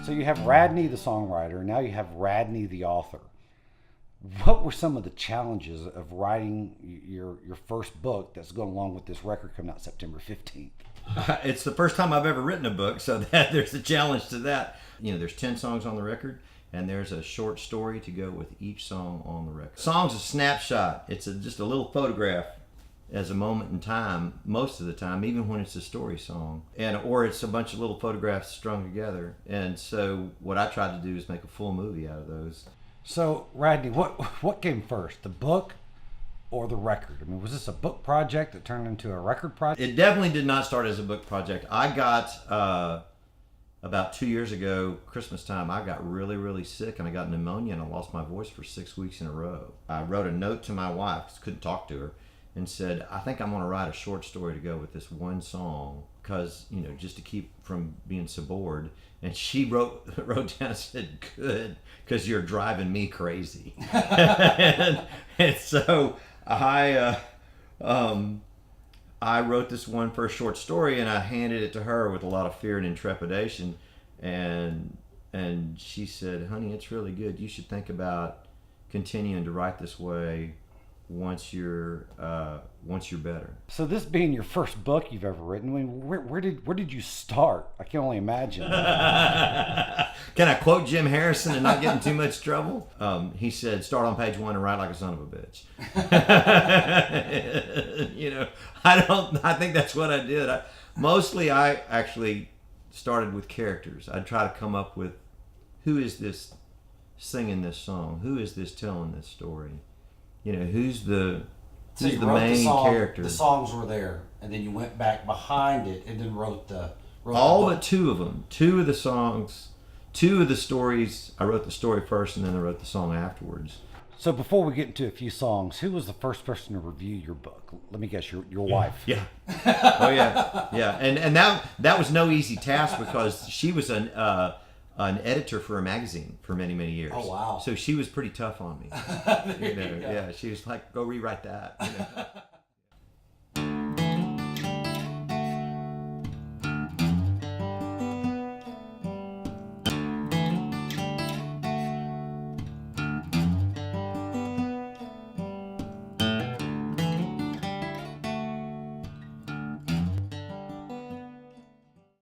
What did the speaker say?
So you have Radney the songwriter, now you have Radney the author. What were some of the challenges of writing your first book that's going along with this record coming out September 15th? It's the first time I've ever written a book, so that there's a challenge to that. You know, there's 10 songs on the record, and there's a short story to go with each song on the record. Song's a snapshot. It's just a little photograph as a moment in time, most of the time, even when it's a story song, or it's a bunch of little photographs strung together. And so what I tried to do is make a full movie out of those. So, Radney, what came first, the book or the record? I mean, was this a book project that turned into a record project? It definitely did not start as a book project. I got, about 2 years ago, Christmas time, I got really, really sick and I got pneumonia and I lost my voice for 6 weeks in a row. I wrote a note to my wife, because I couldn't talk to her, and said, I think I'm going to write a short story to go with this one song, because, you know, just to keep from being so bored. And she wrote down and said, good, because you're driving me crazy. and so I wrote this one first short story and I handed it to her with a lot of fear and trepidation. And she said, honey, it's really good. You should think about continuing to write this way once you're better. So this being your first book you've ever written, I mean, where did you start? I can only imagine. Can I quote Jim Harrison and not get in too much trouble? He said, start on page 1 and write like a son of a bitch. You know, I think that's what I did. Mostly I actually started with characters. I'd try to come up with, who is this singing this song? Who is this telling this story? You know, who's the main character? The songs were there, and then you went back behind it and then wrote all but 2 of them. 2 of the songs, 2 of the stories. I wrote the story first, and then I wrote the song afterwards. So before we get into a few songs, who was the first person to review your book? Let me guess, your wife. Yeah. Oh yeah, yeah. And that was no easy task, because she was an editor for a magazine for many, many years. Oh, wow. So she was pretty tough on me. You know, yeah, she was like, go rewrite that. You know?